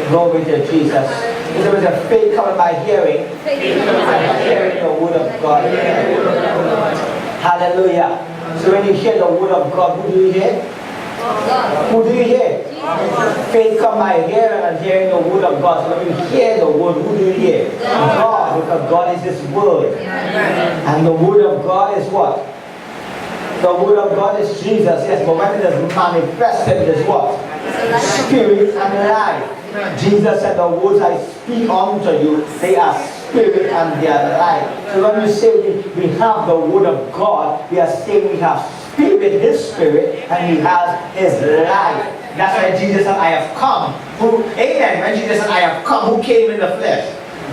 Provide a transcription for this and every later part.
Glory to Jesus. There was a faith coming by hearing. And hearing the word of God. Hallelujah. So when you hear the word of God, who do you hear? Who do you hear? Faith come by hearing and hearing the word of God. So when you hear the word, who do you hear? God, because God is His word. And the word of God is what? The word of God is Jesus, yes, but when it is manifested, it is what? Spirit and life. Jesus said, the words I speak unto you, they are spirit and they are life. So when we say we have the word of God, we are saying we have spirit, His spirit, and He has His life. That's why Jesus said, I have come. Amen. When Jesus said, I have come, who came in the flesh?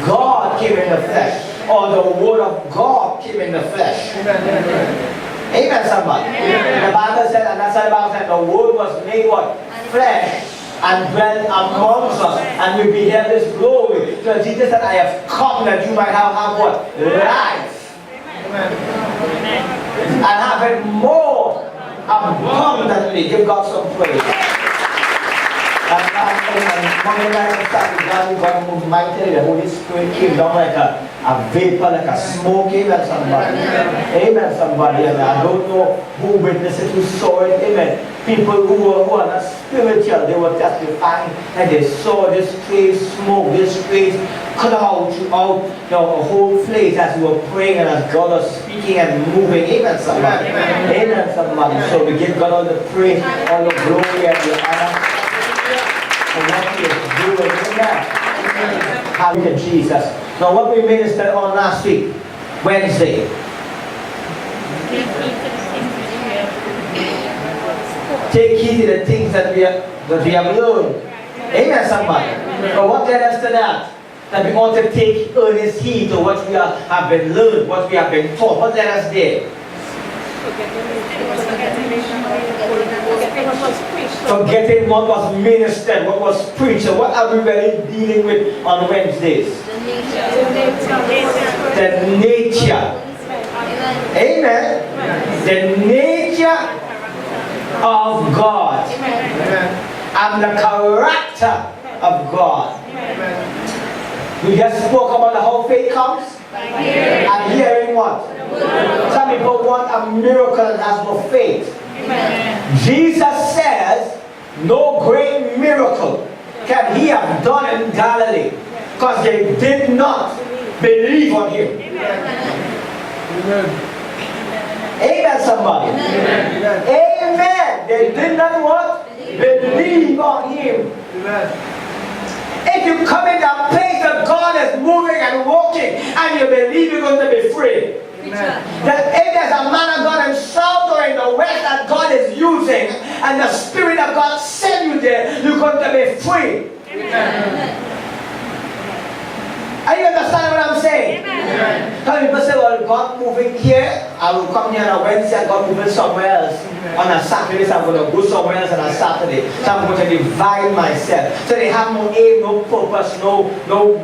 God came in the flesh. Or the word of God came in the flesh. Amen, somebody. The Bible said, and that's why the Bible said, the word was made what? Flesh. And dwelt amongst us, and we beheld His glory. So Jesus said, I have come that you might have what? Life. And have it more abundantly. Give God some praise. And Monday night on Saturday, God moved mightily. The Holy Spirit came down like a vapor, like a smoke. Amen, somebody. Amen, somebody. And I don't know who witnessed it, who saw it. Amen. People who are not spiritual, they were testifying and they saw this strange smoke, this strange cloud throughout the whole place as we were praying and as God was speaking and moving. Amen, somebody. Amen, somebody. So we give God all the praise, all the glory and the honor. What He is doing. Amen. Hallelujah, Jesus. Now what we ministered on last week, Wednesday. Take heed to the things that we have learned. Amen, somebody. But what led us to that? That we ought to take earnest heed to what we have been learned, what we have been taught. What led us there? Forgetting what was ministered, what was preached. So what are we really dealing with on Wednesdays? The nature. Amen. The nature of God. And the character of God. We just spoke about how faith comes. And hearing what? Some people want a miracle and has no faith. Jesus says no great miracle can He have done in Galilee because they did not believe on Him. Amen, somebody. Amen. They did not what? Believe on Him. If you come in a place that God is moving and walking and you believe you're going to be free. That if there's a man of God in South or in the West that God is using and the Spirit of God sent you there, you're going to be free. Are you understanding what I'm saying? Some people say, well, God moving here, I will come here on a Wednesday and God moving somewhere else. On a Saturday, so I'm going to go somewhere else on a Saturday. So I'm going to divide myself. So they have no aim, no purpose, no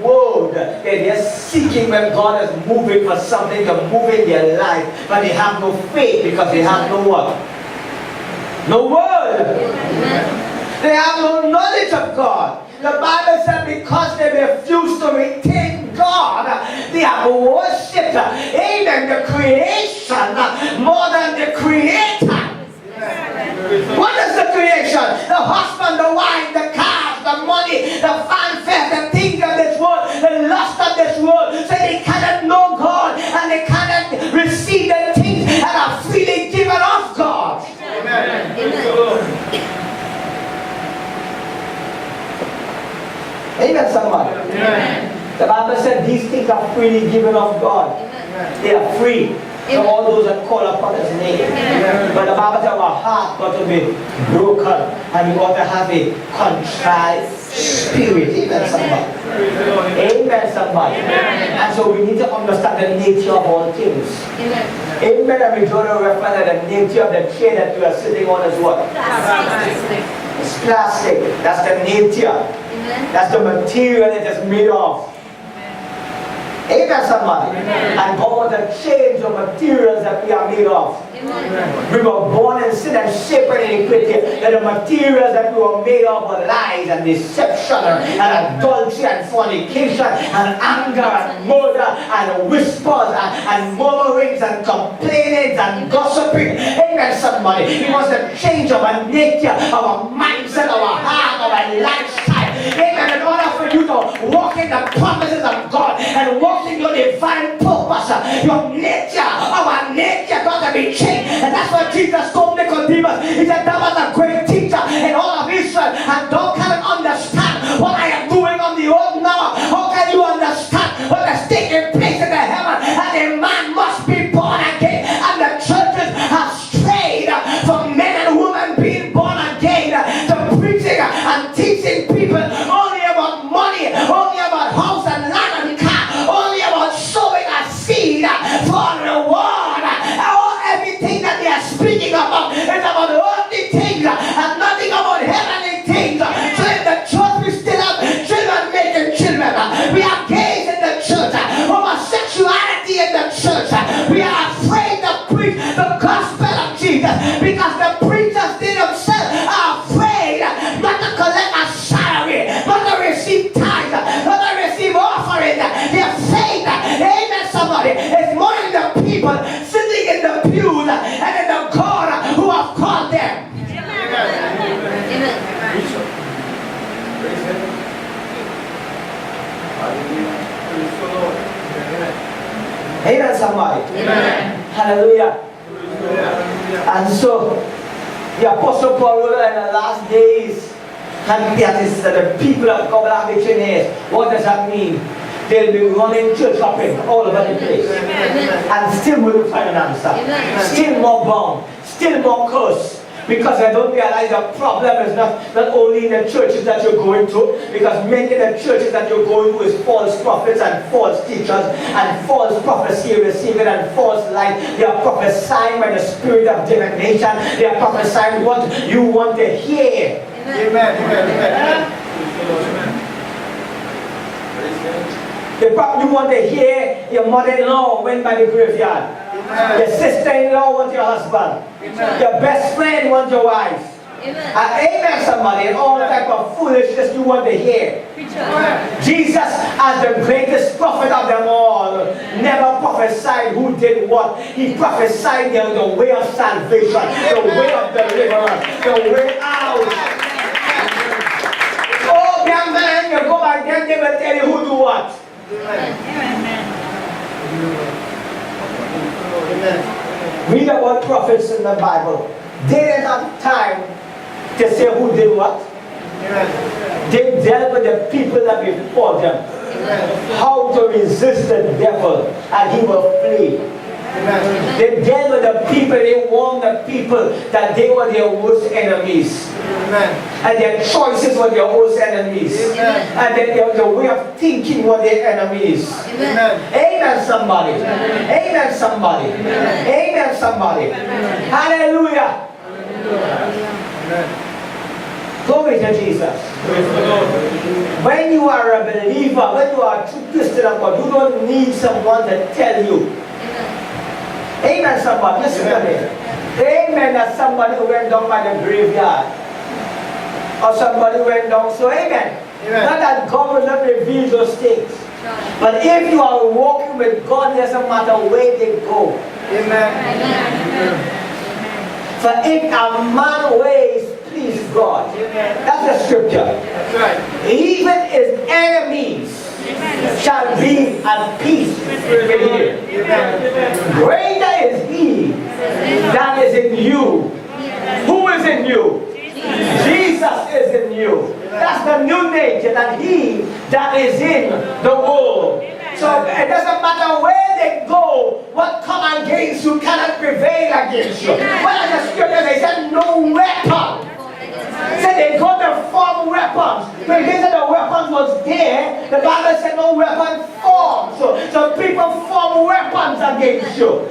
word. They're just seeking when God is moving for something to move in their life. But they have no faith because they have no what? No word. They have no knowledge of God. The Bible said because they refuse to retain God, they have worshipped, amen, the creation more than the Creator. What is the creation? The husband, the wife, the cars, the money, the fanfare, the things of this world, the lust of this world. So they cannot know God and they cannot receive the things that are freely given of God. Amen. Amen, somebody. Amen. The Bible said these things are freely given of God. Amen. They are free. To all those that call upon His name. Amen. But the Bible says our heart got to be broken and we ought to have a contrite spirit. Amen, somebody. Amen, somebody. Amen. And so we need to understand the nature of all things. Amen. Amen. And we draw a reference that the nature of the chair that you are sitting on is what? Plastic. It's plastic. That's the nature. Amen. That's the material it is made of. Amen, somebody. Amen. And God wants to change the materials that we are made of. Amen. We were born in sin and shaped in iniquity. That the materials that we were made of were lies and deception and adultery and fornication and anger and murder and whispers and murmurings and complainings and gossiping. Amen, somebody. He wants to change our nature, our mindset, our heart, our lifestyle. Amen. In order for you to walk in the promises of God and walk in your divine purpose, your nature, our nature got to be changed. And that's what Jesus told Nicodemus. He said, "Thou art a great teacher in all of Israel, and thou canst understand what I am doing on the earth now. How can you understand what is taking place in the heaven? And a man must be born again." And the churches have strayed from men and women being born again to preaching and teaching people only about money, only about house and land and car, only about sowing a seed for reward. Everything that they are speaking about is about earthly things and nothing about heavenly things. So in the church we still have children making children. We have gays in the church, homosexuality in the church. We are afraid to preach the gospel of Jesus because the preachers they themselves are afraid not to collect a salary, not to receive tithes, not to receive offering. Their faith, amen, somebody, is more in the people sitting in the pews and in the God who have called them. Amen. Amen, somebody. Amen. Hallelujah. And so the Apostle Paul wrote in the last days, and that is the people of God will have itchiness. What does that mean? They'll be running church hopping all over the place. Amen. And still wouldn't find an answer. Amen. Still more bound. Still more curse. Because I don't realize the problem is not only in the churches that you're going to, because many of the churches that you're going to is false prophets and false teachers and false prophecy receiving and false light. They are prophesying by the spirit of divination. They are prophesying what you want to hear. Amen. You want to hear your mother-in-law went by the graveyard. Amen. Your sister-in-law wants your husband. Amen. Your best friend wants your wife. Amen. Amen, somebody. And all type of foolishness you want to hear. Jesus, as the greatest prophet of them all, never prophesied who did what. He prophesied the way of salvation, the way of deliverance, the way out. Oh, young man, you go back there, they will tell you who do what. Read about prophets in the Bible. They didn't have time to say who did what. They dealt with the people that before them. How to resist the devil and he will flee. They dealt with the people, they warned the people that they were their worst enemies. And their choices were their worst enemies. And their way of thinking were their enemies. Amen, somebody. Amen, somebody. Amen, somebody. Hallelujah. Glory to Jesus. When you are a believer, when you are a true Christian of God, you don't need someone to tell you. Amen, somebody. Listen to me. Amen, that somebody who went down by the graveyard. Or somebody went down. So amen. Not that God will not reveal those things. But if you are walking with God, it doesn't matter where they go. Amen. For if a man ways please God. That's the scripture. That's right. Even his enemies shall be at peace with him. Greater is he that is in you. Who is in you? Jesus is in you. That's the new nature, that he that is in the world. So it doesn't matter where they go, what come against you cannot prevail against you. What does the scripture say? It said no weapon. Said they go to form weapons. But he said the weapons was there. The Bible said no weapon formed. So people form weapons against you.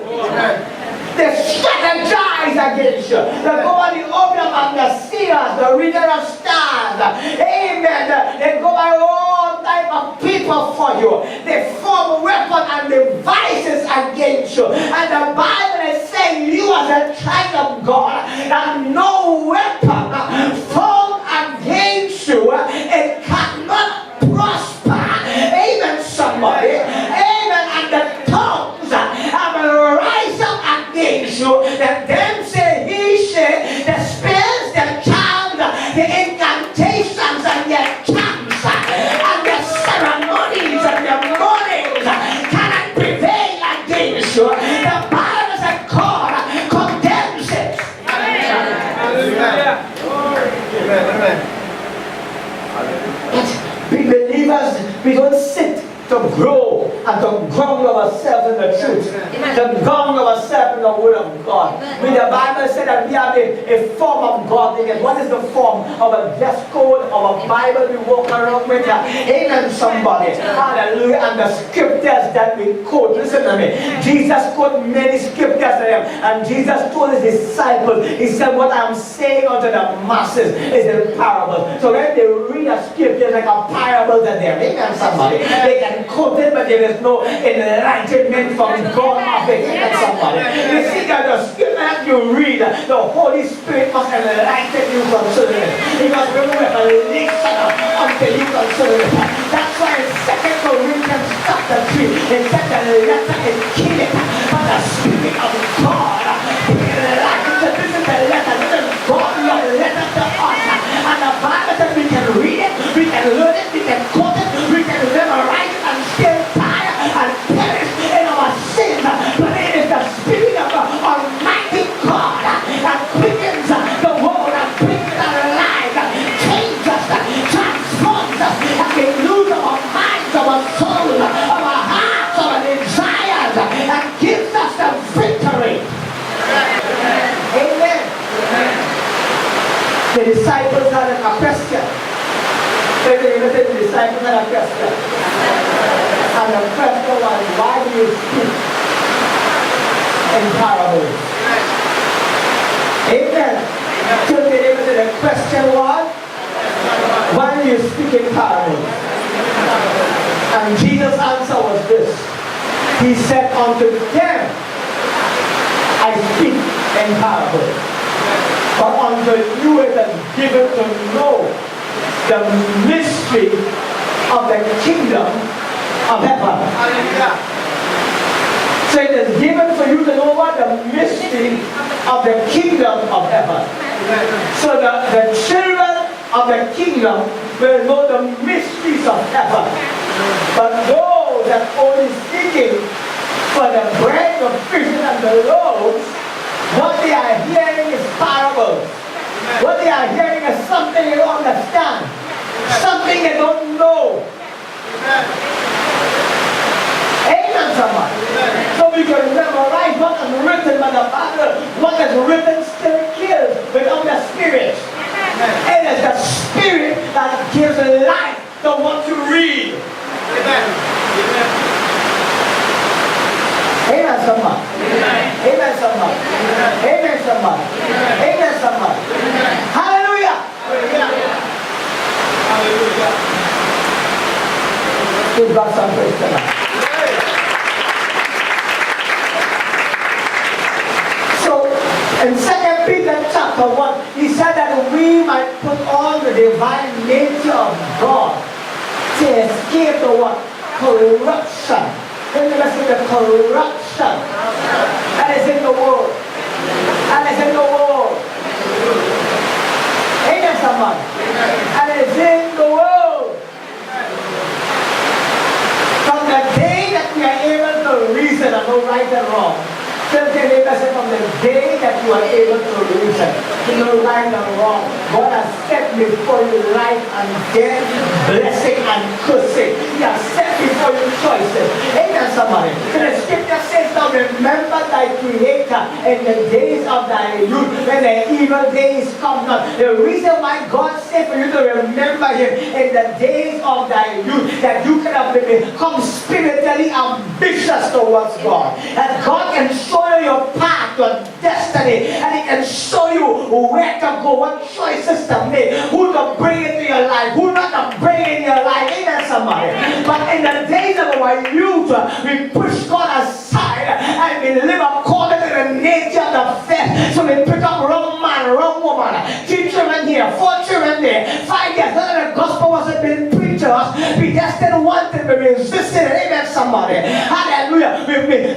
They strategize against you. They go by the opium and the seers, the reader of stars. Amen. They go by all type of people people for you. They form weapons and devices against you. And the Bible is saying you as a child of God, that no weapon formed against you, it cannot prosper. Amen, somebody. Amen. And the tongues that will rise up against you, that them say, he say, the spells, the charms, the incantations, and the chants, and the ceremonies, and the mornings cannot prevail against you. The Bible said God condemns it. Hallelujah. Amen. We believers, we don't sit to grow and to ground ourselves in the truth, to ground ourselves in the word of God. When the Bible said that we have a form of godliness, what is the form of a dress code of a Bible we walk around with? Amen, somebody. Hallelujah. And the scriptures that we quote, listen to me. Jesus quoted many scriptures to them, and Jesus told his disciples, he said, what I'm saying unto the masses is a parable. So when they read a scripture, it's like a parable to them. Amen, somebody. They can quote it, but there is no enlightenment from God of it. Amen, somebody. You see that the scripture that you read, the Holy Spirit must enlighten you concerning it. Because we don't have a relation until you consider it. That's why in 2 Corinthians chapter 3, it said the letter is killing, but the Spirit of God enlightens. This is the letter. This is God, your letter to us. And the Bible says we can read it, we can learn it, we can quote it, we can memorize it, and still die and perish in our sins. But it is the Spirit of the Almighty God that quickens the world and brings it alive, changes us, transforms us, and renews our minds, our souls, our hearts, our desires, and gives us the victory. Amen. The disciples had a question. The disciples had a question. And the question was, why do you speak in parables? Amen. So the question was, why do you speak in parables? And Jesus' answer was this. He said unto them, I speak in parables. But unto you it is given to know the mystery of the kingdom of heaven. Hallelujah. So it is given for you to know what the mystery of the kingdom of heaven. So the children of the kingdom will know the mysteries of heaven. But those that only seeking for the bread, the fish, and the loaves, what they are hearing is parables. What they are hearing is something they don't understand. Something they don't know. Amen, somebody. So we can memorize what is written by the Bible. What is written still kills without the Spirit. It is the Spirit that gives life to what you read. Amen, somebody. Amen, somebody. Amen, somebody. Amen, somebody. Hallelujah. Hallelujah. Give God some praise tonight. So, in 2 Peter chapter 1, he said that we might put on the divine nature of God to escape the what? Corruption. When you listen to corruption, that is in the world. That is in the world. Amen, somebody. That is in the world. From the day that we are able to reason and know right and wrong, from the day that you are able to reason, to know right and wrong, God has set before you life and death, blessing and cursing. He has set before you choices. Amen, somebody. So the scripture says, now remember thy Creator in the days of thy youth, when the evil days come not. The reason why God said for you to remember Him in the days of thy youth, that you can have become spiritually ambitious towards God. That God can show you your path, your destiny, and He can show you where to go, what choices to make, who to bring into your life, who not to bring in your life. Amen. somebody. But in the days of our youth, we push God aside and we live according to the nature of the flesh. So we pick up wrong man, wrong woman, 3 children here, 4 children there, 5 years. None of the gospel wasn't being preached to us. We just didn't want it, but we resisted it. Amen, somebody. Hallelujah.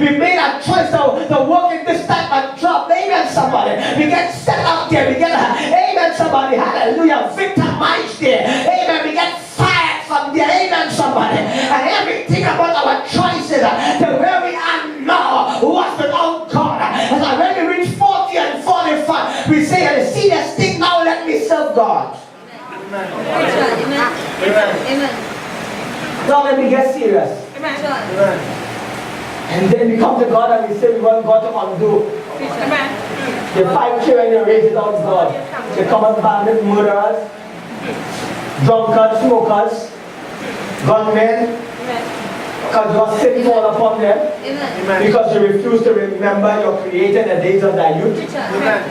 We made a choice to work in this type of job. Amen, somebody. We get set up there. We get, amen, somebody. Hallelujah. Victimized there. Amen. We get fired from there. Amen, somebody. And everything about our choices to where we are now was without God. And so when we reach 40 and 45, we say, see this thing now, let me serve God. Amen. Amen. Amen. Now let me get serious. Amen. And then we come to God and we say we want God to undo. The 5 children you raised without God. They come and bandit, murderers, drunkards, smokers, gunmen. Because your sin fall upon them. Amen. Because you refuse to remember your Creator in the days of thy youth. Amen.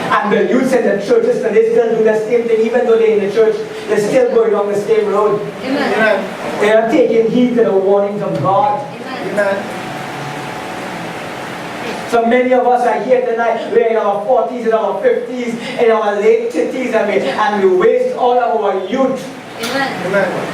And the youth in the churches today still do the same thing, even though they're in the church, they're still going on the same road. Amen. They are taking heed to the warnings of God. Amen. So many of us are here tonight, we're in our 40s, in our 50s, in our late 30s, and we waste all of our youth. Amen. Amen.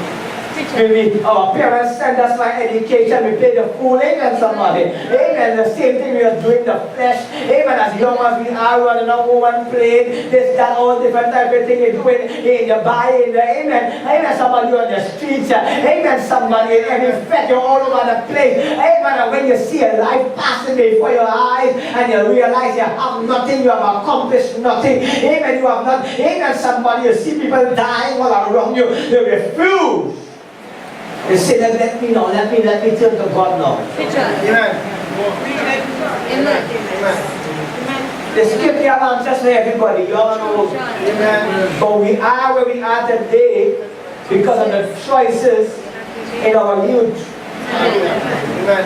Our parents send us for education, we pay the fool, amen, somebody. Amen, the same thing we are doing the flesh. Amen, as young as we are running up one plane, this, that, all different type of thing you're doing in the bar, in the, amen. Amen, somebody on the streets, amen, somebody in every fete, you're all over the place. Amen, and when you see a life passing before your eyes, and you realize you have nothing, you have accomplished nothing. Amen, you have not, amen, somebody, you see people dying all around you, you refuse. You say, let me know, let me turn to God now. Amen. Amen. The scripture answers for everybody, young and old. Amen. But we are where we are today because of the choices in our youth. Amen.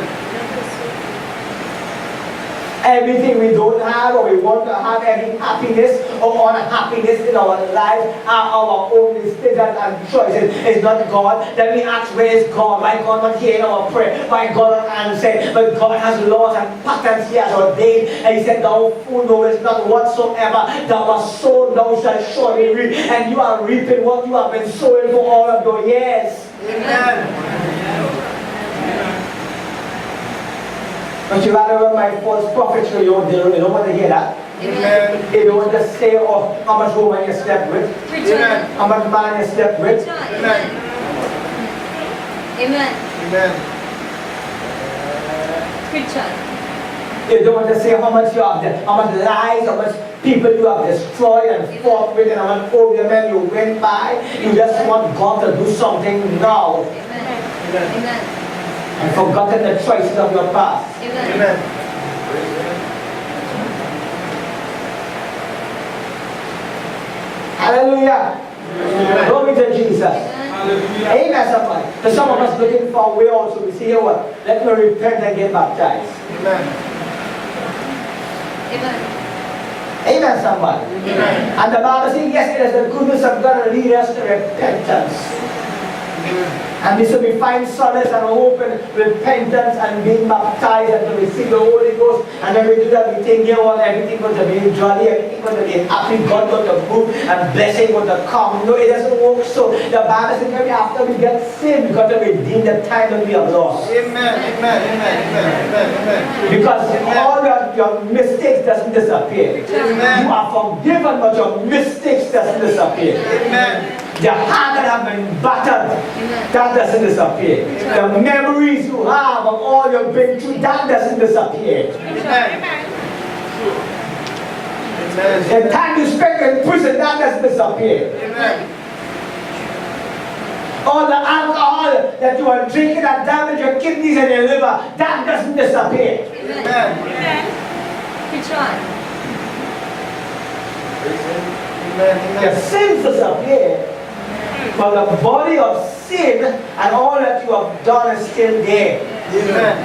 Everything we don't have or we want to have, every happiness or unhappiness in our life are our own mistakes and choices. It's not God. Then we ask, where is God? Why God not hearing our prayer? Why God not answering? But God has laws and patterns He has ordained. And He said, thou fool knowest not whatsoever thou hast sown, thou shalt surely reap. And you are reaping what you have been sowing for all of your years. Amen. But you rather run my false prophets so you don't want to hear that. Amen. They don't want to say, oh, how much woman you slept with, Amen. how much man you slept with. Amen. Amen. Amen. They don't want to say how much you have, how much lies, how much people you have destroyed and fought with, and how much older men you went by. You just want God to do something now. Amen. Amen. And forgotten the choices of your past. Amen. Amen. Hallelujah. Glory to Jesus. Amen. Amen, somebody. So some of us looking for a way also. We say, here what? Let me repent and get baptized. Amen. Amen. Amen, somebody. Amen. And the Bible says, yes, it is the goodness of God to lead us to repentance. And so we find solace and hope in repentance and being baptized and to receive the Holy Ghost. And when we do that, we think, yeah, well, everything going to be jolly, everything going to be happy, God going to move, and blessing going to come. No, it doesn't work so. The Bible says maybe after we get saved, we got to redeem the time that we have lost. Amen. Amen. Amen. Amen. Amen. Because all your mistakes doesn't disappear. Amen. You are forgiven, but your mistakes doesn't disappear. Amen. The heart that have been battered, that doesn't disappear. The memories you have of all you've been through, that doesn't disappear. Amen. The time you spent in prison, that doesn't disappear. Amen. All the alcohol that you are drinking that damage your kidneys and your liver, that doesn't disappear. Amen. Your sins disappear, but the body of sin and all that you have done is still there. Amen.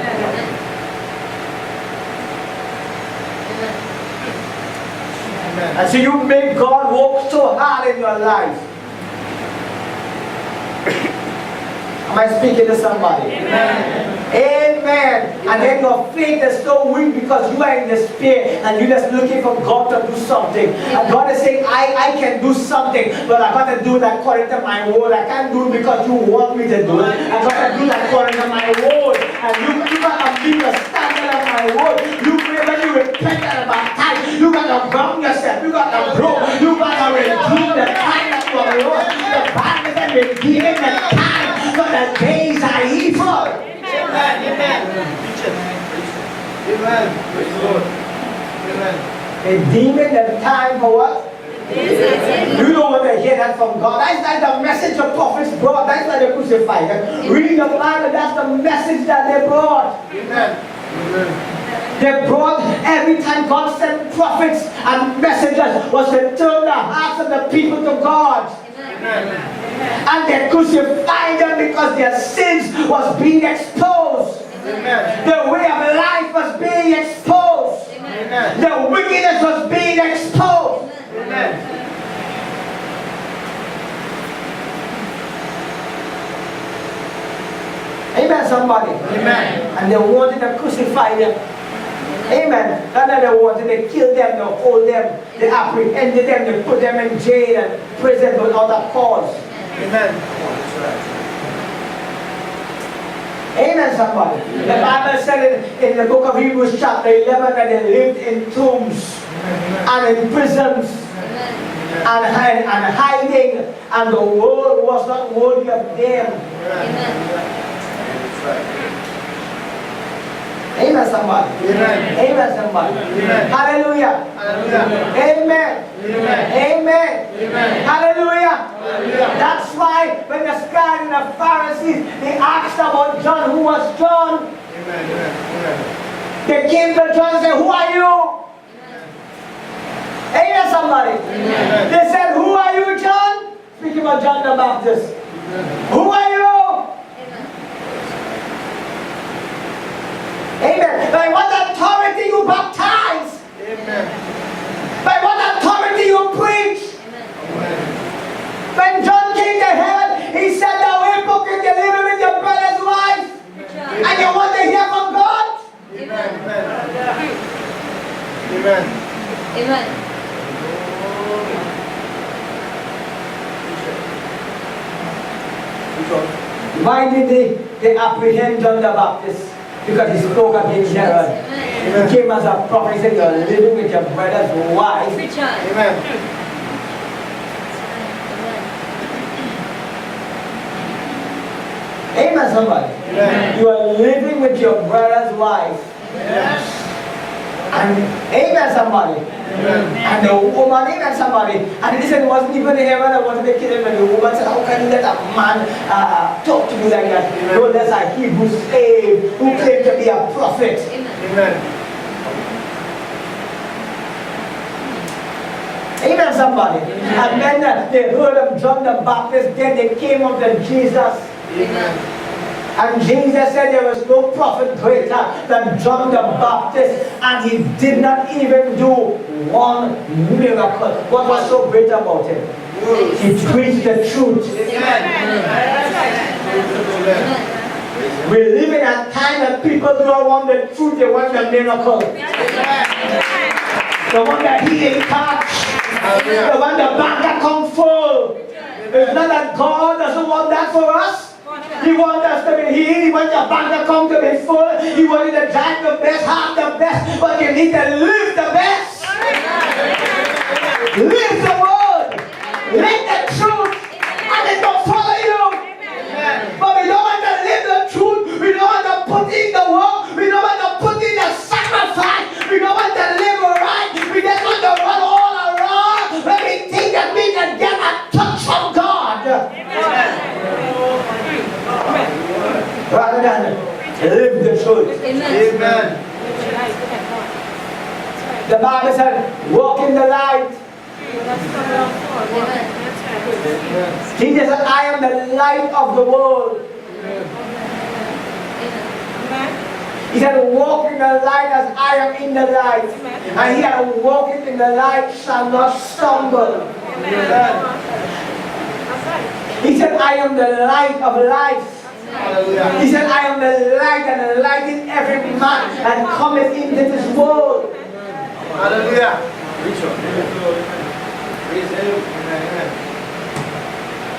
And so you make God work so hard in your life. Am I speaking to somebody? Amen. And then your faith is so weak because you are in despair and you're just looking for God to do something. And God is saying, I can do something, but I got to do it according to my word. I can't do it because you want me to do it. I got to do it according to my word. And you got to be the standard of my word. When you repent and baptize, you got to ground yourself. You got to grow. You got to redeem the time that you are lost. The Bible says redeeming the time, for the days are evil. Amen. Amen. Praise the Lord. Amen. Redeeming the time for what? You don't want to hear that from God. That's like the message the prophets brought. That's why they crucified them. Reading the Bible, that's the message that they brought. Amen. They brought, every time God sent prophets and messengers, was to turn the hearts of the people to God. Amen. And they crucified them because their sins was being exposed. Amen. The way of life was being exposed. Amen. The wickedness was being exposed. Amen. Amen, somebody. Amen. And they wanted to crucify them. Amen. And then they wanted to kill them, to hold them, they apprehended them, they put them in jail and prison without a cause. Amen. Amen, somebody. The Bible said in the book of Hebrews chapter 11 that they lived in tombs and in prisons and hiding, and the world was not worthy of them. Amen, somebody. Amen. Amen, somebody. Amen. Hallelujah. Hallelujah. Amen. Amen. Amen. Amen. Hallelujah. Hallelujah. That's why when the scribes and the Pharisees, they asked about John, who was John? Amen. Amen. They came to John and said, who are you? Amen, somebody. Amen. They said, who are you, John? Speaking about John the Baptist. Who are you? Amen. By what authority you baptize? Amen. By what authority you preach? When John came to heaven, he said, thou hypocrite, you're living with your brother's wife, and you want to hear from God? Amen. Amen. Amen. Why did they apprehend John the Baptist? Because he spoke against Herod. He came as a prophet. He said, you're living with your brother's wife. Preach on. Amen. Amen, somebody. Amen. You are living with your brother's wife. Yes. And amen, somebody. Amen. And the woman, amen, somebody. And he said, it wasn't even Herod that wanted to kill him. And the woman said, how can you let a man talk to you like that? No, that's a Hebrew slave who claimed to be a prophet. Amen. Amen, somebody. And then they heard of John the Baptist. Then they came up to Jesus. Amen. And Jesus said there was no prophet greater than John the Baptist, and he did not even do one miracle. What was so great about him? He preached the truth. We live in a time that people don't want the truth, they want the miracle. They want the healing touch. They want the bank account full. It's not that God doesn't want that for us. He wants us to be healed. He wants your bank account to be full. He wants you to drive the best, have the best, but you need to live the best. Live the word. Live the truth. And it will follow you. But we don't want to live the truth. We don't want to put in the work. We don't want to put in the sacrifice. We don't want to live right. We just want to run all around. Let me think that we can get a touch from God. Rather than live the truth. Amen. The Bible said, walk in the light. Jesus said, I am the light of the world. He said, walk in the light as I am in the light. And he that walketh in the light shall not stumble. He said, I am the light of life. Hallelujah. He said, I am the light and enlighten every man and cometh into this world. Hallelujah. Praise Him. Amen.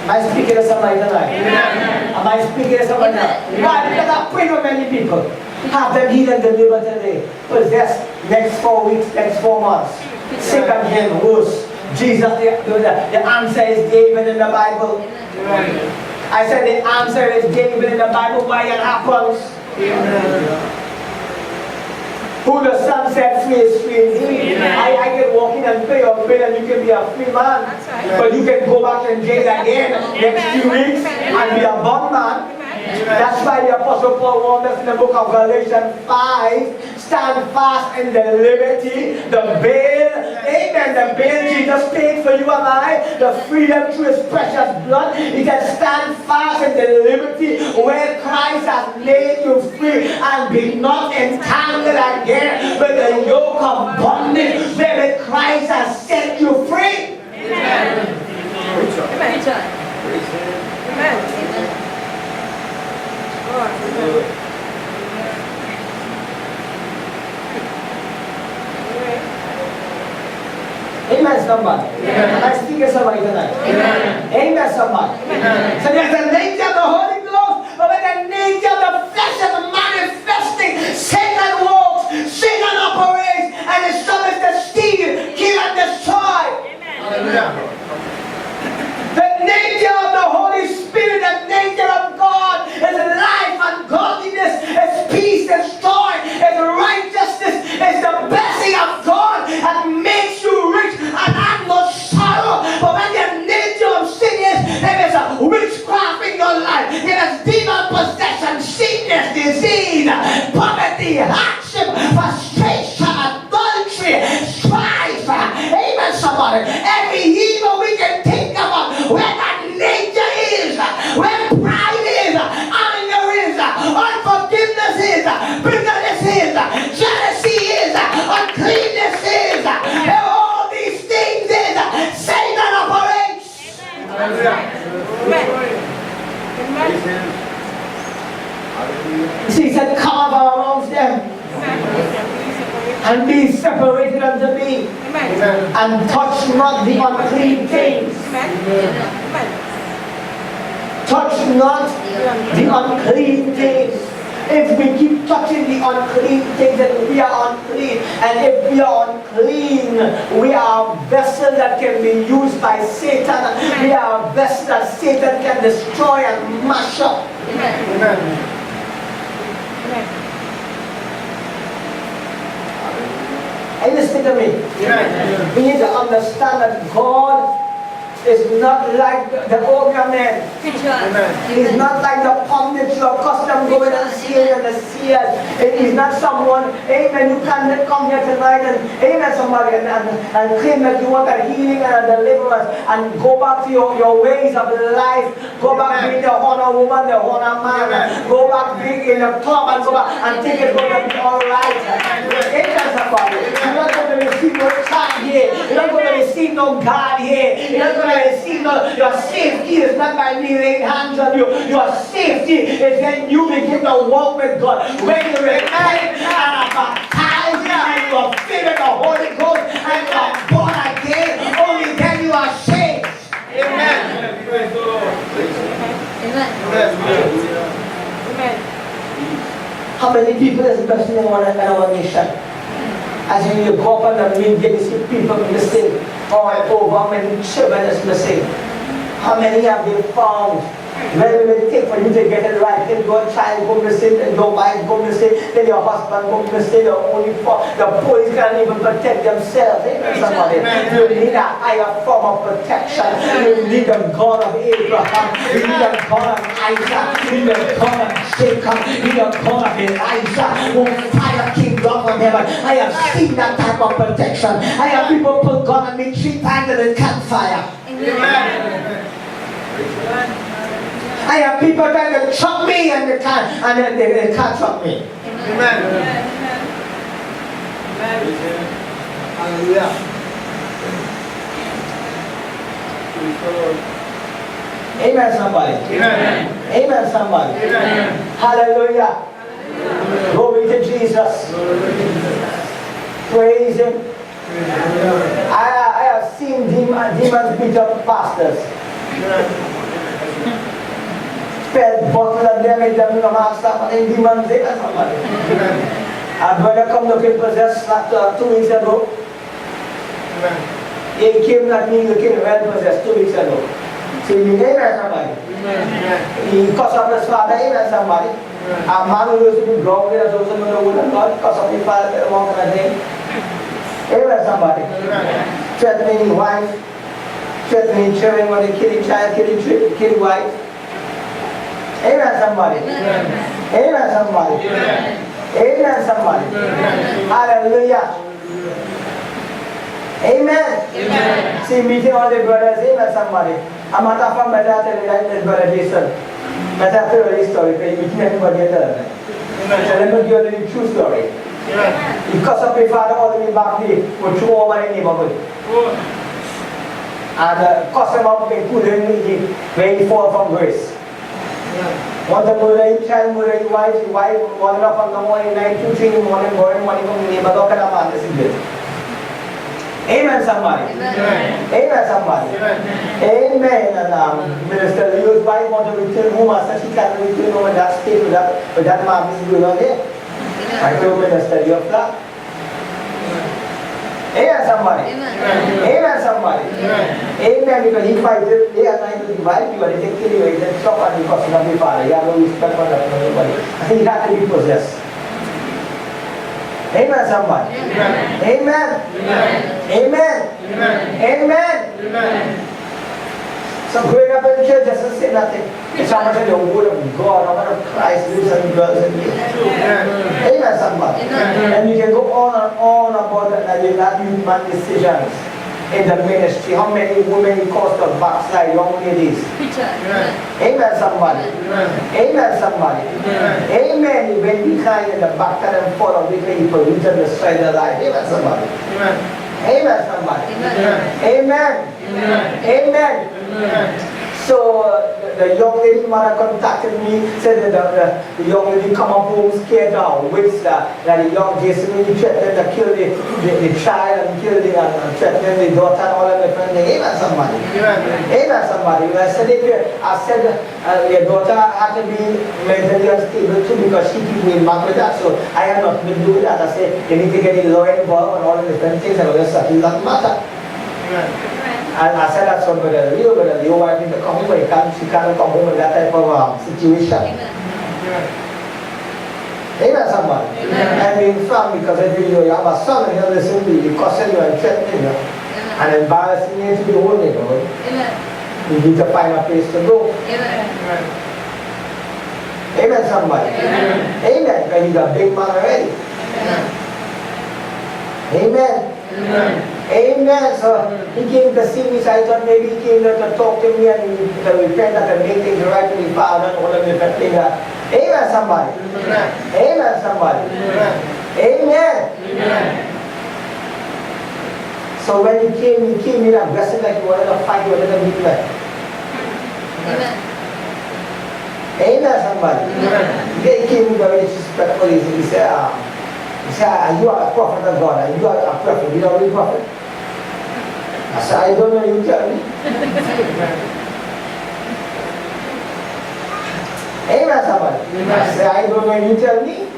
Am I speaking to somebody tonight? Amen. Am I speaking to somebody tonight? Why? Because I pray for many people. Have them healed and delivered today. Possess next 4 weeks, next 4 months. Sick again, worse. Jesus, the answer is given in the Bible. Amen. I said the answer is given in the Bible why it happens. Amen. Who the Son set free is free indeed. I can walk in and pay your bill and you can be a free man. That's right. But you can go back and jail again next few weeks and be a bond man. That's why the Apostle Paul warned us in the book of Galatians 5, stand fast in the liberty, the bail, amen, the bail Jesus paid for you and I, the freedom through His precious blood. He said, stand fast in the liberty where Christ has made you free and be not entangled again with the yoke of bondage where Christ has set you free. Amen. Amen. Amen. Amen, somebody. Am I speaking to somebody tonight? Amen, somebody. So there's the nature of the Holy Ghost, but when the nature of the flesh is manifesting, Satan walks, Satan operates, and his job is to steal, kill, and destroy. Hallelujah. The nature of the Holy Spirit, the nature of God is life and godliness, is peace, is joy, is righteousness, is the blessing of God that makes you rich and have no sorrow. But when the nature of sin is, there is a witchcraft in your life, there is demon possession, sickness, disease, poverty, hardship, frustration, adultery, strife. Amen, somebody. Every evil we can think about, where that nature is, where pride is, anger is, unforgiveness is, bitterness is, jealousy is, uncleanness is, all these things is, Satan operates. Hallelujah. Praise Him. Hallelujah. He said, come up amongst them and be separated unto me, Amen. and touch not the unclean things. Touch not the unclean things. If we keep touching the unclean things, then we are unclean. And if we are unclean, we are vessels that can be used by Satan. We are vessels that Satan can destroy and mash up. Amen. Are you listening to me? Amen. We need to understand that God is not like the ogre man. He's not like the pundits you are accustomed going and seeing and the seers. He's not someone, amen, you can't come here tonight and, amen, somebody and claim that you want a healing and a deliverance and go back to your ways of life. Go back being the honor woman, the honor man. Go back being in the club and go back and think it's going to be alright. Amen, somebody. You're not going to receive no child here. You're not going to receive no God here. You're not going to receive no, your safety is not by me laying hands on you. Your safety is when you begin to walk with God. When you repent and are baptized and you are filled with the Holy Ghost and you are born again, only then you are saved. Amen. Praise the Lord. Amen. How many people is blessing in our nation? As you go up on the media, you see people missing all over. How many children is missing? How many have been found? When will it take for you to get it right? Then your child go missing, then your wife go missing, then your husband go missing, the only the police can't even protect themselves. Amen, somebody. You need a higher form of protection. You need the God of Abraham. You need the God of Isaac. You need the God of Jacob. You need the God of Elijah. Who fire came down from heaven. I have seen that type of protection. I have people put God on me 3 times and they can't fire. Amen. I have people trying to trap me and they can't trap me. Amen. Hallelujah. Praise the Lord. Amen, somebody. Amen. Amen, somebody. Amen. Hallelujah. Glory to Jesus. Praise Him. I have seen demons beat up pastors. Spell bottle and damage them in the master and demons in somebody. A brother come looking possessed 2 weeks ago. He came not me looking well possessed 2 weeks ago. So you amen somebody. He cussed up his father, amen somebody. A man who used to be grounded as also in the word of God, cussed up his father along with him. Amen somebody. Threatening his wife, threatening children when they kill his child, kill his wife. Amen somebody. Amen somebody. Amen somebody. Hallelujah. Amen. Amen. See, meeting all the brothers, amen somebody. I'm not a fan, but I tell you that this brother Jason. But I tell you a story, because you meet everybody at the so let me give you the true story. He cussed up his father all the way back there, with 2 over in the neighborhood. And cussed him up and put him in where he fall from grace. One time murder his child, murder his wife morning up on the morning, night, 2, 3 in the morning, morning from the neighbor, look at a man, this is it. Amen somebody. Amen. Amen somebody. Amen. And Minister Leo's wife wanted to return home. I said she can't return home in that state with that man is going on here. I told Minister Leo that. Amen somebody. Amen somebody. Amen, because he fights it day and night to divide you and he can kill you. He can stop and he cuts not be father. He has no respect for that for nobody. I think he has to be possessed. Amen somebody. Amen. Amen. Amen. So growing up in the church doesn't say nothing. It's how much of the word of God, how much of Christ lives and dwells in you. Amen somebody. And you can go on about that, that you not use man decisions in the ministry. How many women caused to backslide, young ladies? Amen somebody. Amen somebody. Amen. When we cry in the back and fall of wicked people, we just destroy their life. Amen somebody. Amen somebody. Amen. Amen. So the young lady mother contacted me, said that the young lady come up home scared now, which that the young Jason really threatened to kill the child and kill and threatened the daughter and all of different things. Amen somebody. Amen somebody. I said your daughter had to be mentally unstable too because she keep going back with that. So I have nothing to do with that. I said you need to get the lawyer involved and all the different things and all this stuff. It doesn't matter. And I said that somebody, the wife need to come home, she can't come home in that type of situation. Amen somebody. And in fact, because every year you have a son and you listen to you, cussing you and threatening you, and embarrassing you to the whole neighborhood, you need to find a place to go. Amen somebody. Amen. Because he's a big man already. Amen. Amen. So he came to see me, so I thought maybe he came to talk to me and to repent and to make things right with his father and all of different things. Amen somebody. Amen somebody. Amen. So when he came in aggressive like he wanted to fight, he wanted to meet me. Amen somebody. He came very disrespectful. He said, are you a prophet of God? Are you a prophet? You know what a prophet? I said, I don't know, you tell me. Amen somebody. I said, I don't know, you tell me.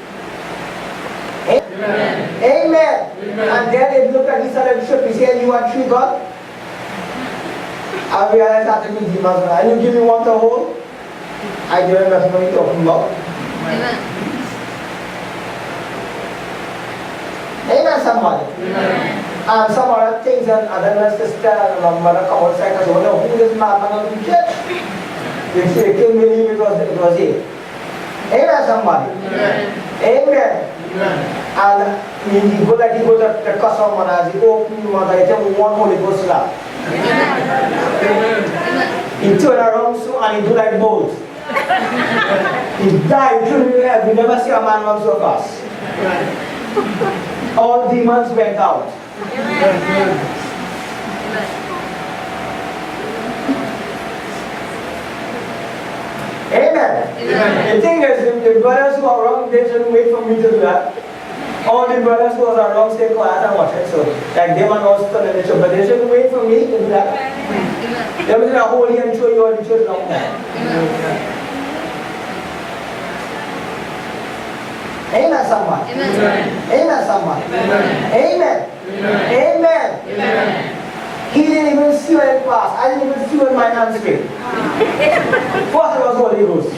Amen. And then they look at this other bishop, he said, you are true God? I realized that to me demons. And you give me one to hold? I don't know what you're talking about. Amen somebody. And some other things and other sister and mother come outside and say, oh, who is man going to church? They can't believe it was here. Amen somebody. Amen. And he go to the customer as he open the mother, he tell me one Holy Ghost slap. He turn around so and he do like both. He died through the air. We never see a man run so fast. All demons went out. The thing is, the brothers who are wrong, they shouldn't wait for me to do that. All the brothers who are wrong stay quiet and watch it. So, like them and all studying the church, but they shouldn't wait for me to do that. They will hold you and show you all the church long time. Amen, somebody. Amen, somebody. Amen. Amen. He didn't even see when it passed. I didn't even see when my hands came. First it was Holy Ghost.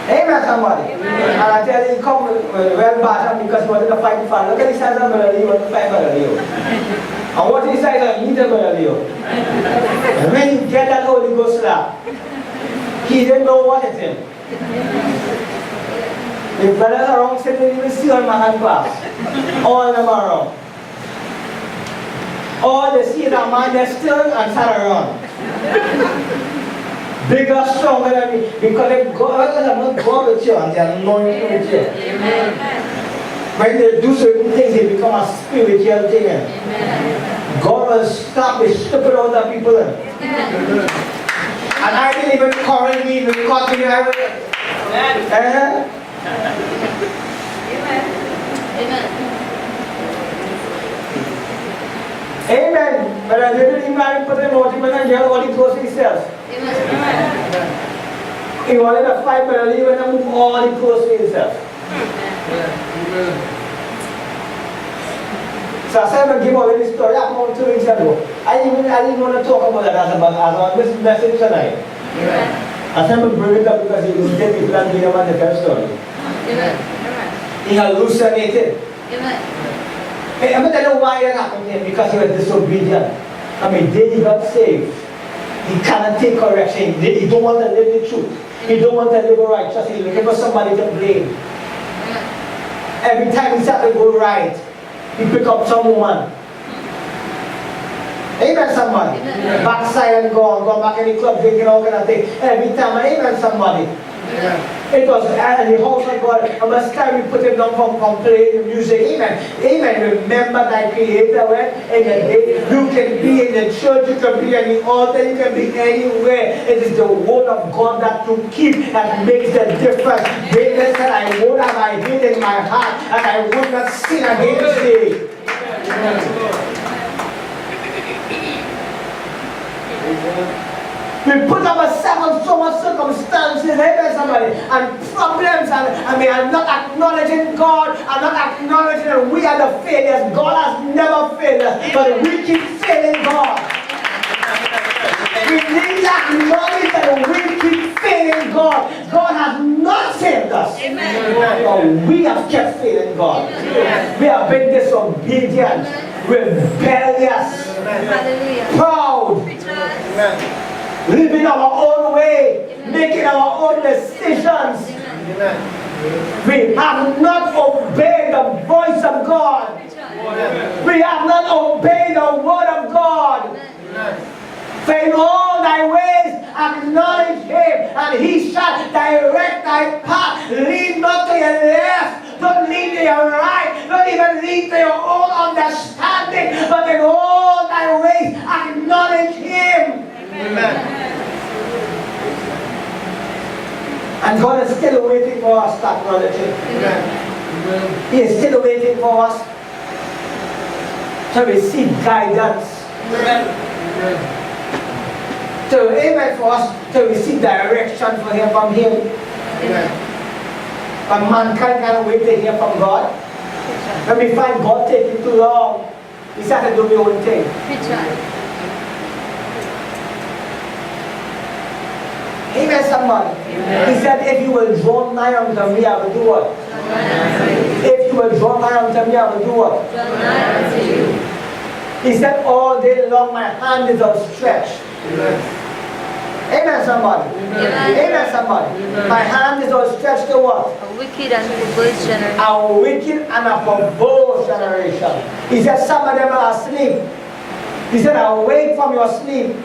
Amen, somebody. And I tell you, come well back because he wanted to fight the father. Look at the size of Brother Leo, he wanted to fight Brother Leo. And what is the size of meter Brother Leo? And when he get that Holy Ghost slap, he didn't know what it is. The brothers are wrong, said they didn't even see on my hand class. All of them are wrong. All they see is a man that still and sat around. Bigger, stronger than me. Because if God is not God with you and they are anointed with you. When they do certain things, they become a spiritual thing. God will stop the stupid other people. And I didn't even correct me, even continue. Amen. But I didn't even put him out, even and get all the clothes himself. He wanted to fight, but he went and move all the clothes to himself. So I said, I'm going to give all this story. That happened 2 weeks ago. I didn't want to talk about that as this message tonight. I said, I'm going to bring it up because he was getting people and giving them the first story. He hallucinated. I'm going to tell you why that happened to him. Because he was disobedient. I mean, then he got saved. He cannot take correction. He don't want to live the truth. He don't want to live righteous. He's looking for somebody to blame. Every time he started to go right, he pick up some woman. Amen, somebody. Backside and go back in the club drinking all kind of thing. Every time, amen, somebody. It was in the house of God. And last time we put him down from playing the music. Amen. Amen. Remember thy creator when in the day you can be in the church, you can be in the altar, you can be anywhere. It is the word of God that you keep that makes the difference. David said, I would have I hid in my heart and I would not sin against thee. We put ourselves on so much circumstances, amen, somebody, and problems, and I'm not acknowledging God, I'm not acknowledging that we are the failures. God has never failed us, but we keep failing God. We need to acknowledge that we keep failing God. God has not failed us. But we have kept failing God. We have been disobedient, rebellious, proud. Living our own way, making our own decisions. We have not obeyed the voice of God. We have not obeyed the word of God. For in all thy ways acknowledge him, and he shall direct thy path. Lean not to your left, don't lean to your right, don't even lean to your own understanding, but in all thy ways acknowledge him. Amen. And God is still waiting for us to acknowledge Him. He is still waiting for us to receive guidance. To amen for us to receive direction from Him. But mankind cannot wait to hear from God. When we find God taking too long, we start to do the own thing. Amen, somebody. Amen. He said, if you will draw nigh unto me, I will do what? If you will draw nigh unto me, I will do what? He said, all day long my hand is outstretched. Amen, somebody. Amen, somebody. My hand is outstretched to what? A wicked and perverse generation. A wicked and a perverse generation. He said, some of them are asleep. He said, awake from your sleep.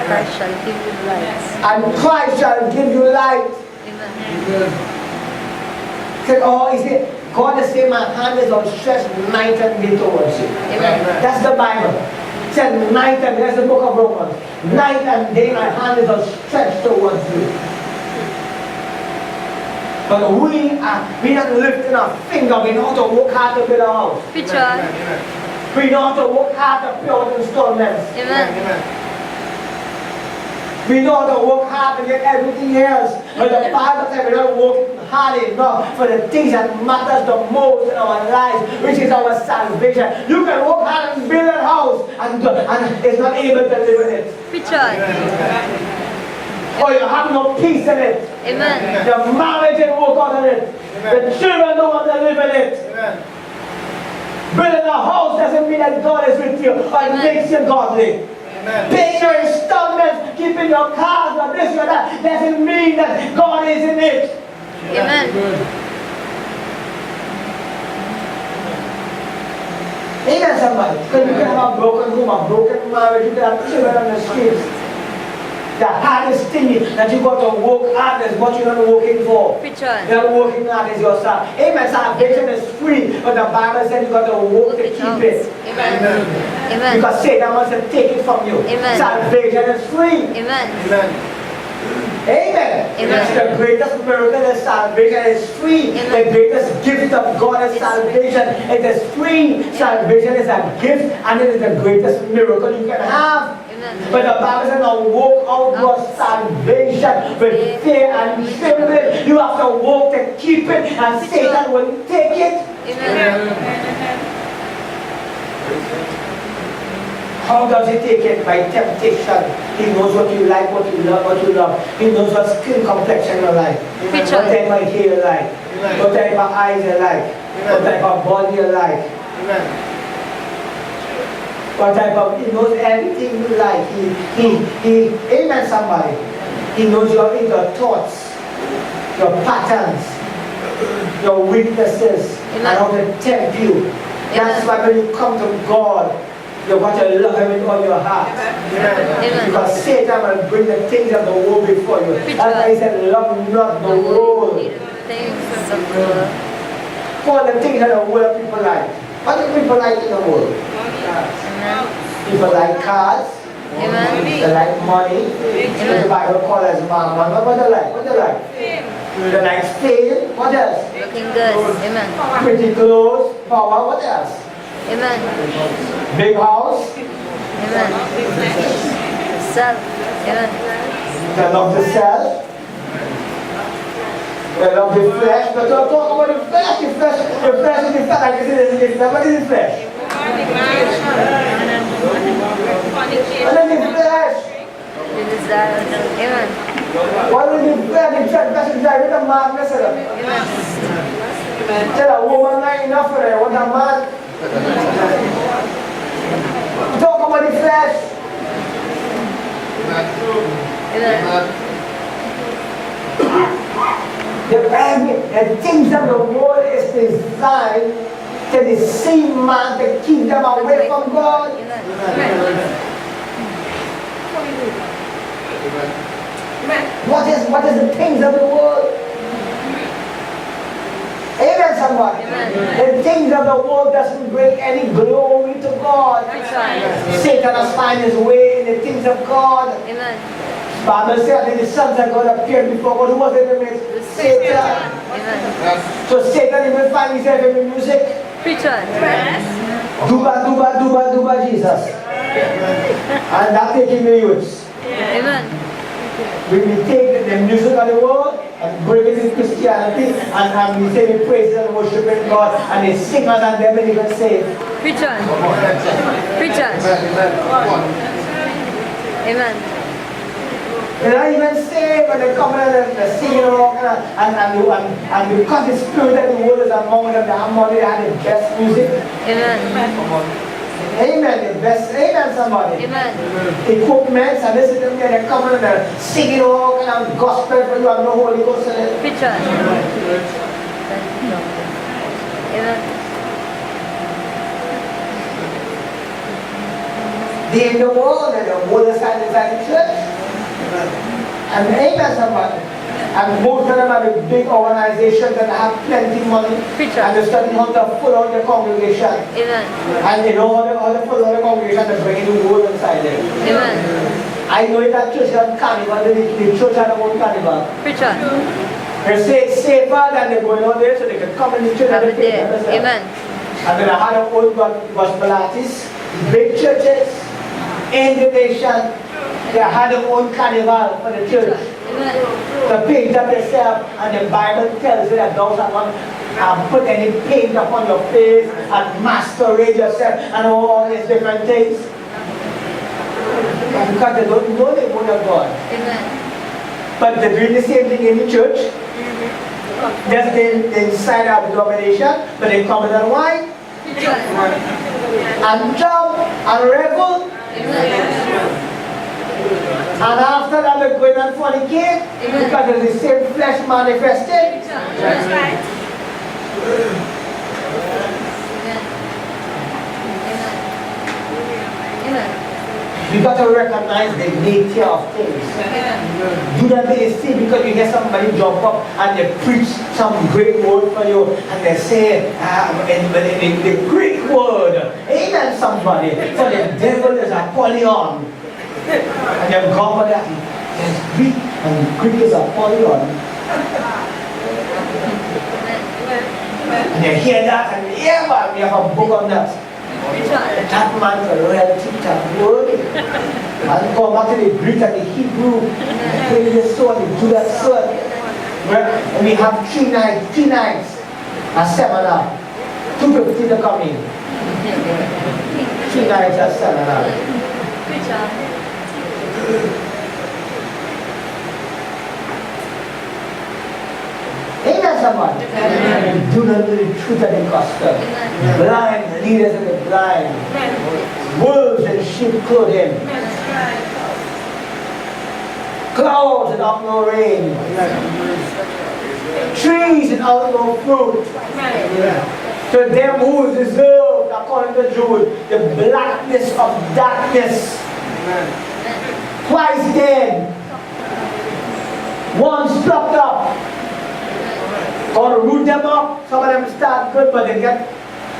Christ shall give you light. And Christ shall give you light. Amen. Said, oh, he said, God is saying, my hand is outstretched night and day towards you. Amen. That's the Bible. It said night and day. That's the book of Romans. Night and day my hand is outstretched towards you. But we are lifting our finger. We know how to work hard to build a house. Preach on. We know how to work hard to pay out installments. Amen. We know how to work hard to get everything else. But the Bible says we don't work hard enough for the things that matters the most in our lives, which is our salvation. You can work hard and build a house and it's not able to live in it. Preach on. Or you have no peace in it. Amen. The marriage didn't work out in it. The children don't want to live in it. Building a house doesn't mean that God is with you or it makes you godly. Paying your installments, keeping your cars or this or that doesn't mean that God is in it. Amen. Amen, somebody. Because you can have a broken home, a broken marriage, you can have children on the streets. The hardest thing that you got to work hard is what you're not working for. Preach on. You're not working hard is yourself. Amen. Salvation is free, but the Bible says you got to work to keep it. Amen. Amen. Because Satan wants to take it from you. Amen. Salvation is free. Amen. Amen. Amen. The greatest miracle is salvation. It is free. Amen. The greatest gift of God is salvation. It is free. Salvation is a gift and it is the greatest miracle you can have. Amen. But the Bible says now walk out your salvation with fear and trembling. You have to walk to keep it and Satan will take it. Amen. How does he take it? By temptation. He knows what you like, what you love, what you love. He knows what skin complexion you like. What type of hair you like. What type of eyes you like. What type of body you like. What type of, he knows everything you like. Amen somebody. He knows your inner thoughts, your patterns, your weaknesses, and how to tempt you. That's why when you come to God, you want to love him with all your heart. Amen. Because Satan will bring the things of the world before you. That's why he said, love not the world. Things of the world. For the things that the world people like. What do people like in the world? Amen. People like cars. Amen. They like money. Amen. The Bible calls us mammon. What do they like? What do they like? They like fame. What else? Looking good. Amen. Pretty clothes. Power. What else? Amen. Big house. Amen. Self. Amen. They love the self. They love the flesh. But don't talk about the flesh. The flesh is the flesh. Like this is the flesh. What is the flesh? What is the flesh? The desire. Amen. What is the flesh? The flesh is like a madness. Amen. Tell a woman not enough for her. What a man. Talk about the flesh. Amen. The things of the world is designed to deceive man, to keep them away from God. What is the things of the world? Amen, somebody. The things of the world doesn't bring any glory to God. Satan has found his way in the things of God. Amen. Bible says that the sons of God appeared before God. Who was in the midst? Satan. Amen. So Satan even find himself in the music. Preach on. Duba, duba, duba, duba, Jesus. And that taking the youths. Amen. We take the music of the world and bring it in Christianity and we say we praise and worship in God and they sing us and them and even say Preach on. Preach on. Amen. they don't even say when they come in and they're singing along and because the spirit of the world is among them, the harmony, they have the best music. Amen. Amen, the best, amen somebody. Amen. Equipment, and listen to them, they're coming and they're singing along and gospel for you have no Holy Ghost in it. Preach on. Amen. They in the world and the world is inside the church. And amen somebody. And most of them are the big organizations that have plenty of money. Preacher. And they're studying how to pull out the congregation. Amen. And they know how to pull out the congregation to bring in the word inside them. Amen. I know it at church on carnival, the church had a own carnival. Preacher. They say it's safer than they're going out there so they can come in the church and Have they it there. pay themselves. Amen. And then I had a old gospel artists, big churches, in the nation. They had their own carnival for the church. Amen. The paint up yourself, and the Bible tells you that thou shalt not put any paint upon your face and masquerade yourself and all these different things. Because they don't know the word of God. Amen. But they're doing the same thing in the church. Just inside our denomination, but they come in and wine Preacher. and jump and revel. Amen. And after that, they're going and fornicate because it's the same flesh manifested. That's right. Amen. Amen. You got to recognize the nature of things. Amen. Do not be deceived because you hear somebody jump up and they preach some great word for you and they say in the Greek word, amen somebody, for the devil is Apollyon. And then God for that, there's Greek and Greek is Apollyon. And you hear that and yeah, we have a book on that. That man's a real teacher word. And go back to the Greek and the Hebrew, and play the sword, and do that sword. And we have 3 nights, a seminar. 2:50 to come in. 3 nights a seminar. Amen, somebody. Amen. Do not know the truth of the gospel. Amen. Blind leaders of the blind. Wolves in sheep clothing. Clouds and out no rain. Trees and out no fruit. To them who deserve, according to Jude, the blackness of darkness. Twice dead. Once plucked up. Or root them up. Some of them start good, but they get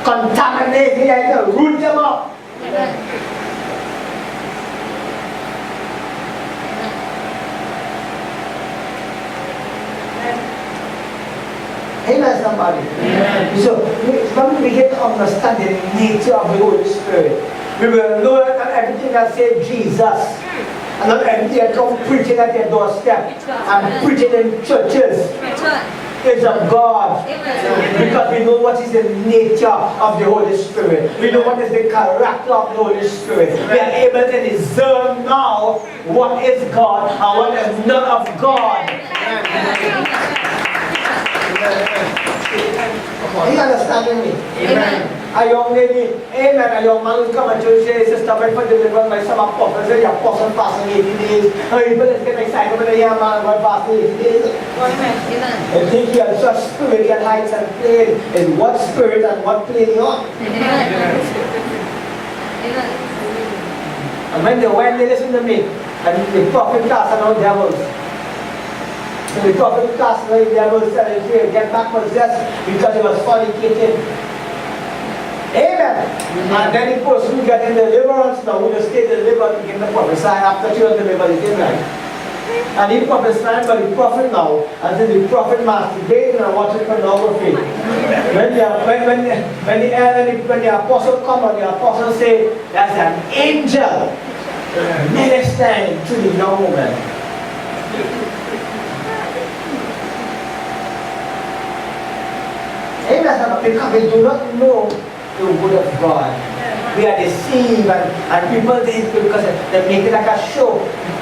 contaminated. You have to root them up. Amen, somebody. Amen. So, when we begin to understand the nature of the Holy Spirit, we will know that everything that says Jesus, and not everything that comes preaching at your doorstep, and preaching in churches, is of God. Because we know what is the nature of the Holy Spirit. We know what is the character of the Holy Spirit. We are able to discern now what is God and what is not of God. Are you understanding me? Amen. A young lady, amen, a young man will come and church and say, Sister, I'm for deliverance by some apostle. Say, your apostle fasting 80 days. And people just get excited when they hear a man about fasting 80 days. Amen. They think he has such spiritual heights and plane. In what spirit and what plane you are. Amen. Amen. And when they listen to me, and the prophet cast out devils. So the prophet cast out devils and he get back possessed because he was fornicating. Amen. And then the person who get in deliverance, now who stay delivered, begin to prophesy after she was delivered, he came right. And he prophesied by the prophet now, and then the prophet masturbating and watching pornography. When the apostle come and the apostle say, that's an angel ministering to the young woman. Amen. Because we do not know the word of God. We are deceived and people think because they make it like a show.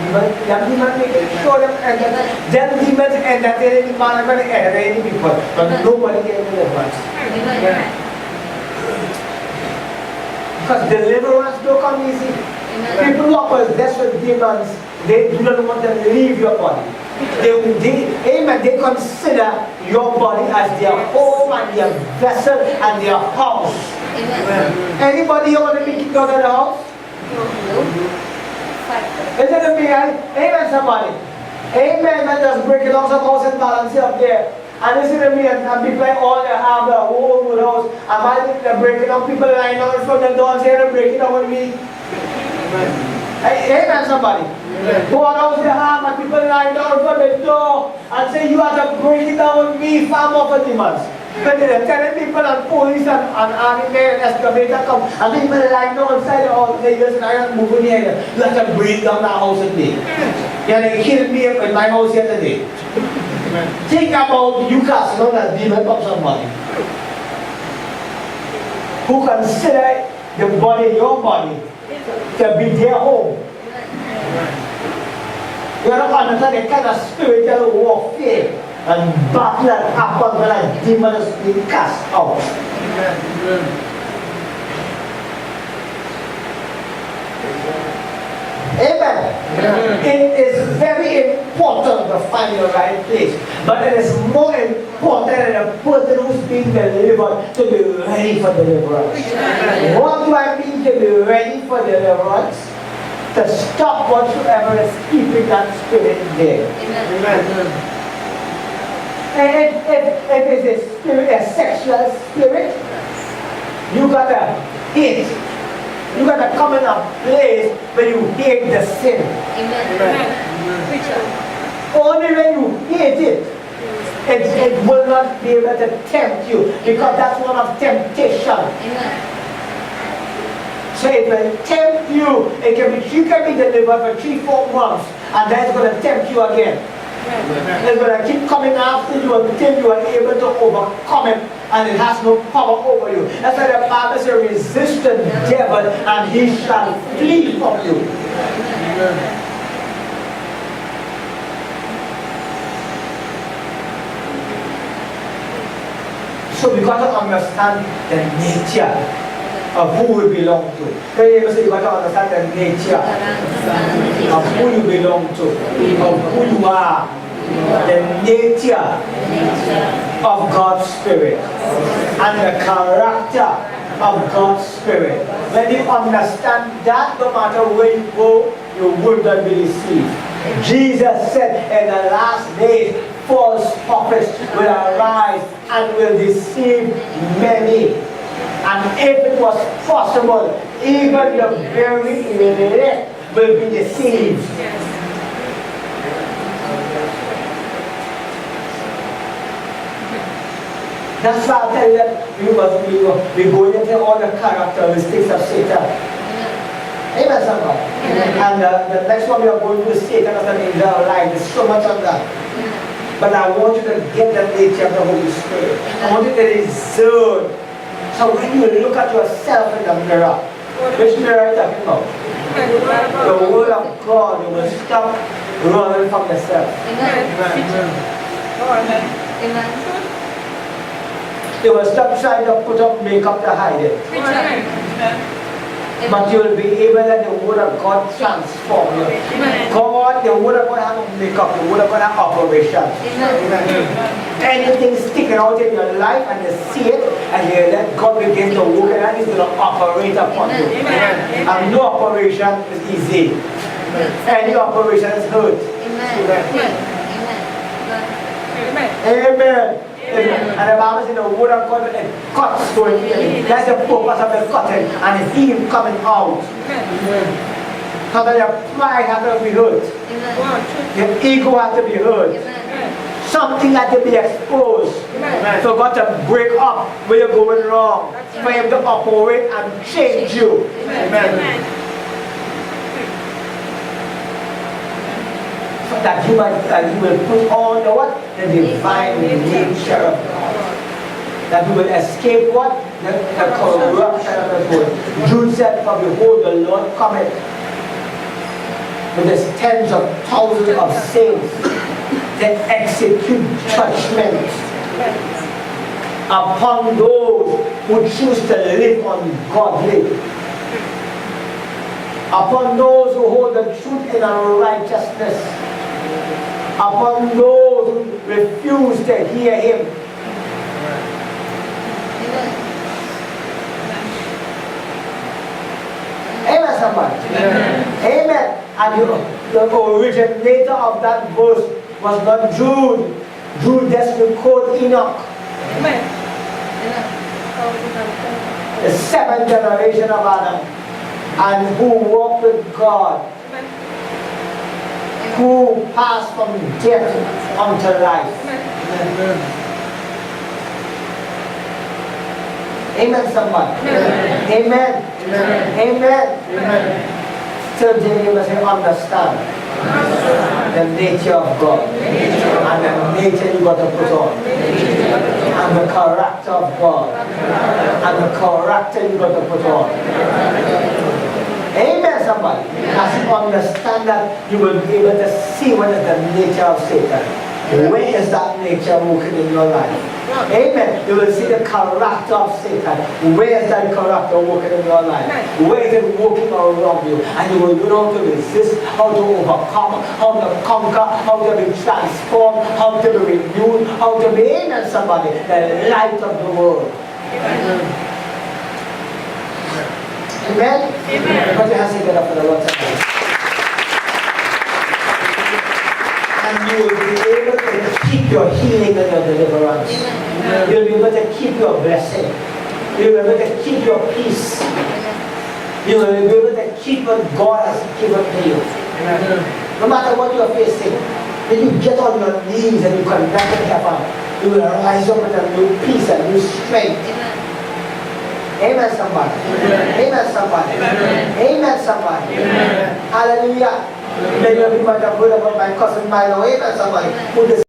Demons make it show them and then demons entertain the man and entertain the people. But nobody can deliverance. Because deliverance don't come easy. People who are possessed with demons, they do not want to leave your body. They consider your body as their home and their vessel and their house. Amen. Anybody here want to be kicked out of the house? Is it a big amen, somebody? Amen. Man just breaking off some house and balance it up there. And this is the me and people like all they have the whole good house. And I think they're breaking up, people lying down in front of the door and saying they're breaking up with me. Amen, somebody. Go on house they have and people lying down in front of the door and say you have to break it down with me, farm off the demons. But they're telling people and police and army there and excavator come and people lying down inside the house and say listen, I am moving here. You have to break down that house with me. Yeah, they killed me in my house yesterday. Think about you casting on a demon of somebody who consider the body, your body, to be their home. You don't understand the kind of spiritual warfare and battle that happens when a demon is being cast out. Amen. It is very important to find your right place, but it is more important than a person who's being delivered to be ready for deliverance. What do I mean to be ready for deliverance? To stop whatsoever is keeping that spirit there. And if it's a spirit, a sexual spirit, you gotta hate. You gotta come in a place where you hate the sin. Only when you hate it, it will not be able to tempt you, because that's one of temptation. So it will tempt you. You can be delivered for 3-4 months, and then it's going to tempt you again. It's going to keep coming after you until you are able to overcome it, and it has no power over you. That's why the Bible says, resist the devil and he shall flee from you. So we got to understand the nature of who we belong to. When you say you got to understand the nature of who you belong to, of who you are, the nature of God's Spirit, and the character of God's Spirit. When you understand that, no matter where you go, you will not be deceived. Jesus said in the last days, false prophets will arise and will deceive many. And if it was possible, even the very elect will be deceived. That's why I tell you that we go into all the characteristics of Satan. Amen, somebody. And the next one we are going to is Satan as an angel of light. There's so much of that. But I want you to get the nature of the Holy Spirit. I want you to discern. So when you look at yourself in the mirror, which mirror are you talking about? The Word of God. You will stop running from yourself. Amen. You will stop trying to put up makeup to hide it. But you will be able to let the Word of God transform you. God, the Word of God has no makeup, the Word of God has operation. Anything sticking out in your life and you see it and you let God begin to work and that is going to operate upon you. And no operation is easy. Any operation is hurt. Amen. And the Bible says the Word of God cuts to it. That's the purpose of the cutting and the healing coming out. So that your pride has to be hurt. Your ego has to be hurt. Something has to be exposed. For God to break up where you're going wrong. For Him to operate and change you. Amen. That you will put on the what? The divine nature of God. That you will escape what? The corruption of the world. Jude said, for behold, the Lord cometh with his tens of thousands of saints to execute judgment upon those who choose to live ungodly, upon those who hold the truth in unrighteousness, upon those who refuse to hear Him. Amen, somebody. Amen. And the originator of that verse was not Jude. Jude just will quote Enoch, Amen. the seventh generation of Adam, and who walked with God, who passed from death unto life. Amen, somebody. Amen. Amen. Tell Jamie, must understand the nature of God and the nature you got to put on, and the character of God and the character you got to put on. Amen, somebody. As you understand that, you will be able to see what is the nature of Satan. Where is that nature working in your life? Amen. You will see the character of Satan. Where is that character working in your life? Where is it working around you? And you will learn how to resist, how to overcome, how to conquer, how to be transformed, how to be renewed, how to be in somebody, the light of the world. Amen. Amen. Put your hands together for the Lord tonight. And you will be able to keep your healing and your deliverance. You'll be able to keep your blessing. You'll be able to keep your peace. You will be able to keep what God has given to you. No matter what you are facing, when you get on your knees and you connect with heaven, you will rise up with a new peace and new strength. Amen, somebody. Amen, somebody. Amen, somebody. Hallelujah. May you be my brother, my cousin, my Lord. Amen, somebody.